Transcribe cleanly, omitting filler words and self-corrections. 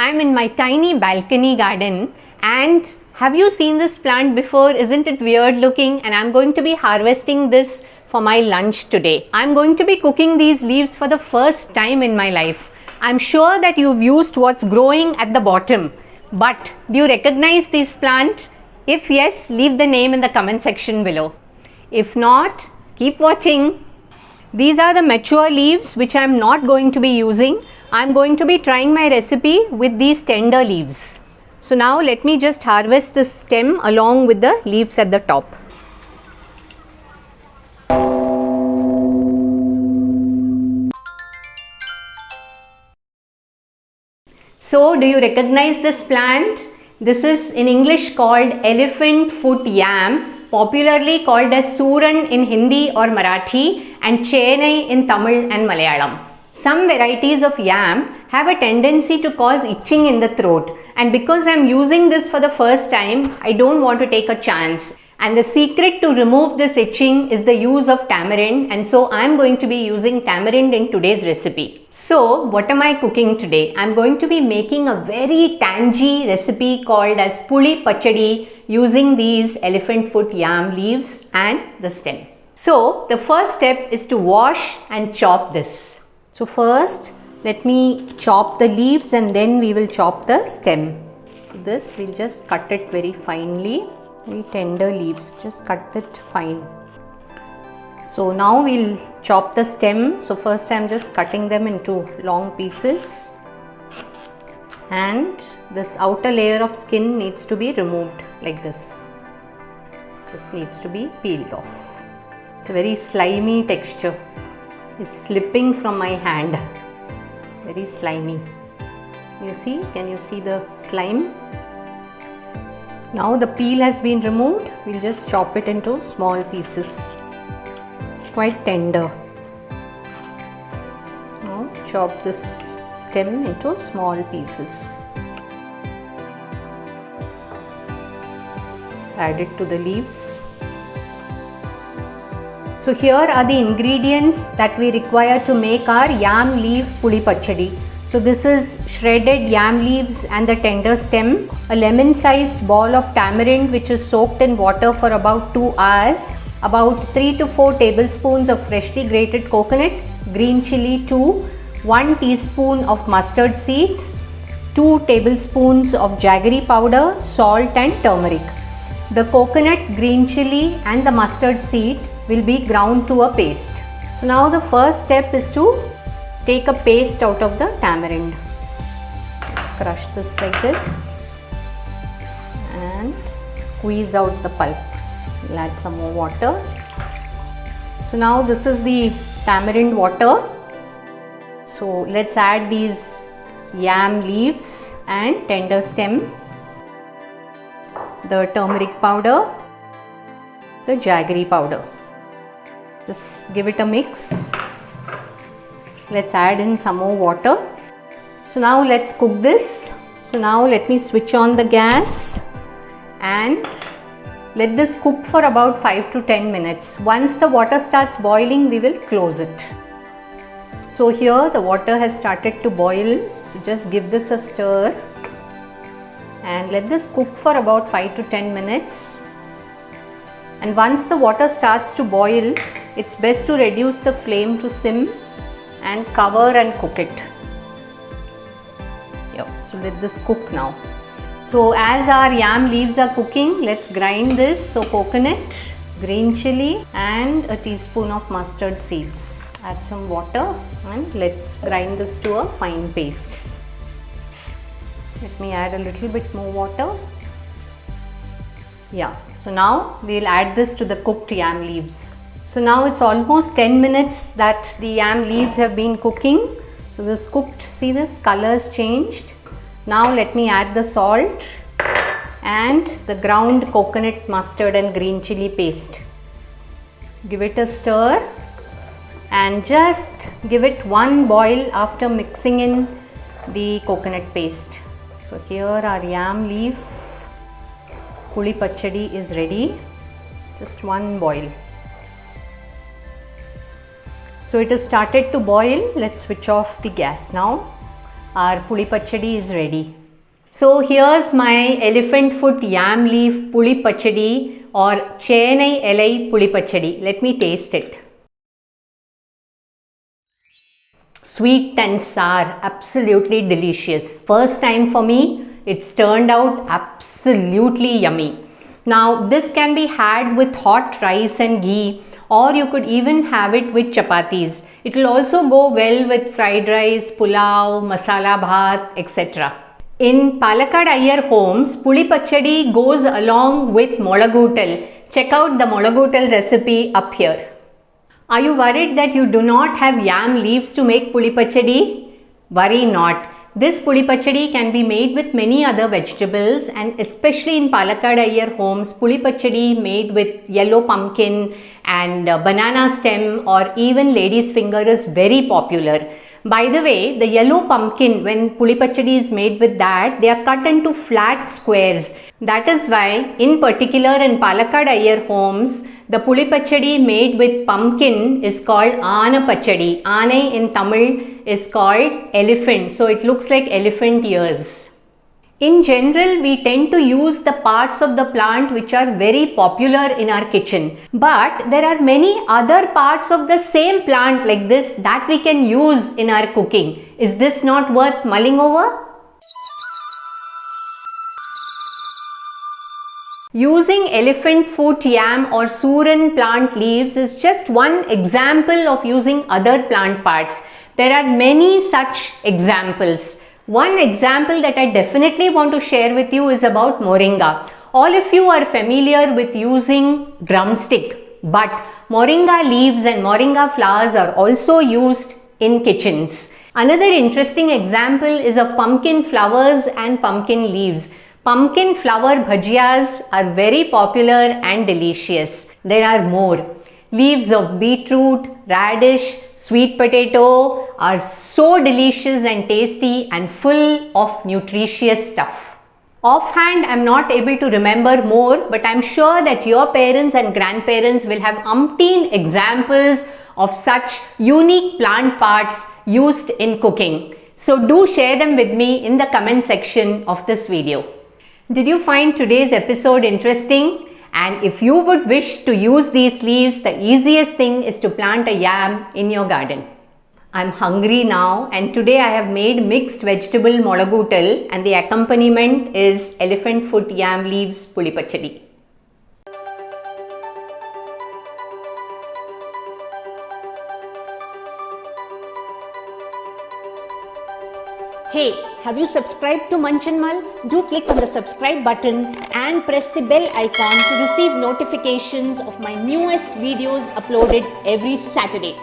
I'm in my tiny balcony garden, and have you seen this plant before? Isn't it weird looking? And I'm going to be harvesting this for my lunch today. I'm going to be cooking these leaves for the first time in my life. I'm sure that you've used what's growing at the bottom, but do you recognize this plant? If yes, leave the name in the comment section below. If not, keep watching. These are the mature leaves which I'm not going to be using. I'm going to be trying my recipe with these tender leaves. So now let me just harvest the stem along with the leaves at the top. So do you recognize this plant? This is in English called Elephant Foot Yam, popularly called as Suran in Hindi or Marathi and Chenai in Tamil and Malayalam. Some varieties of yam have a tendency to cause itching in the throat, and because I am using this for the first time, I don't want to take a chance. And the secret to remove this itching is the use of tamarind, and so I am going to be using tamarind in today's recipe. So what am I cooking today? I am going to be making a very tangy recipe called as Puli Pachadi using these elephant foot yam leaves and the stem. So the first step is to wash and chop this. So first let me chop the leaves and then we will chop the stem. So this we'll just cut it very finely. Very tender leaves, just cut it fine. So now we'll chop the stem. So first I'm just cutting them into long pieces, and this outer layer of skin needs to be removed like this. Just needs to be peeled off. It's a very slimy texture. It's slipping from my hand. Very slimy. You see? Can you see the slime? Now the peel has been removed, we'll just chop it into small pieces. It's quite tender. Now chop this stem into small pieces. Add it to the leaves. So here are the ingredients that we require to make our yam leaf Puli Pachadi. So this is shredded yam leaves and the tender stem, a lemon-sized ball of tamarind which is soaked in water for about 2 hours, about 3 to 4 tablespoons of freshly grated coconut, green chilli 2, 1 teaspoon of mustard seeds, 2 tablespoons of jaggery powder, salt and turmeric. The coconut, green chilli and the mustard seed will be ground to a paste. So now the first step is to take a paste out of the tamarind. Just crush this like this and squeeze out the pulp. We'll add some more water. So now this is the tamarind water. So let's add these yam leaves and tender stem, the turmeric powder, the jaggery powder. Just give it a mix. Let's add in some more water. So now let's cook this. So now let me switch on the gas and let this cook for about 5 to 10 minutes. Once the water starts boiling, we will close it. So here the water has started to boil. So just give this a stir and let this cook for about 5 to 10 minutes. And once the water starts to boil, it's best to reduce the flame to sim and cover and cook it. So let this cook now. So as our yam leaves are cooking, let's grind this. So coconut, green chilli and a teaspoon of mustard seeds. Add some water and let's grind this to a fine paste. Let me add a little bit more water. So now we'll add this to the cooked yam leaves. So now it's almost 10 minutes that the yam leaves have been cooking. So this cooked, see this color has changed. Now let me add the salt and the ground coconut, mustard and green chilli paste. Give it a stir and just give it one boil after mixing in the coconut paste. So here our yam leaf Puli Pachadi is ready. Just one boil. So it has started to boil. Let's switch off the gas now. our Puli Pachadi is ready. So here's my elephant foot yam leaf Puli Pachadi or Chennai Elai Puli Pachadi. Let me taste it. Sweet and sour, absolutely delicious. First time for me, it's turned out absolutely yummy. Now this can be had with hot rice and ghee, or you could even have it with chapatis. It will also go well with fried rice, pulao, masala bhat, etc. In Palakkad Iyer homes, Puli Pachadi goes along with molagutal. Check out the molagutal recipe up here. Are you worried that you do not have yam leaves to make Puli Pachadi? Worry not. This Puli Pachadi can be made with many other vegetables, and especially in Palakkad Iyer homes, Puli Pachadi made with yellow pumpkin and banana stem or even lady's finger is very popular. By the way, the yellow pumpkin, when Puli Pachadi is made with that, they are cut into flat squares. That is why, in particular in Palakkad Iyer homes, the Puli Pachadi made with pumpkin is called Ana Pachadi. Ane in Tamil is called elephant. So it looks like elephant ears. In general, we tend to use the parts of the plant which are very popular in our kitchen. But there are many other parts of the same plant like this that we can use in our cooking. Is this not worth mulling over? Using elephant foot yam or suran plant leaves is just one example of using other plant parts. There are many such examples. One example that I definitely want to share with you is about moringa. All of you are familiar with using drumstick, but moringa leaves and moringa flowers are also used in kitchens. Another interesting example is of pumpkin flowers and pumpkin leaves. Pumpkin flower bhajiyas are very popular and delicious. There are more. Leaves of beetroot, radish, sweet potato are so delicious and tasty and full of nutritious stuff. Offhand, I am not able to remember more, but I am sure that your parents and grandparents will have umpteen examples of such unique plant parts used in cooking. So do share them with me in the comment section of this video. Did you find today's episode interesting? And if you would wish to use these leaves, the easiest thing is to plant a yam in your garden. I'm hungry now, and today I have made mixed vegetable molagutal and the accompaniment is elephant foot yam leaves Puli Pachadi. Hey, have you subscribed to Munch and Mull? Do click on the subscribe button and press the bell icon to receive notifications of my newest videos uploaded every Saturday.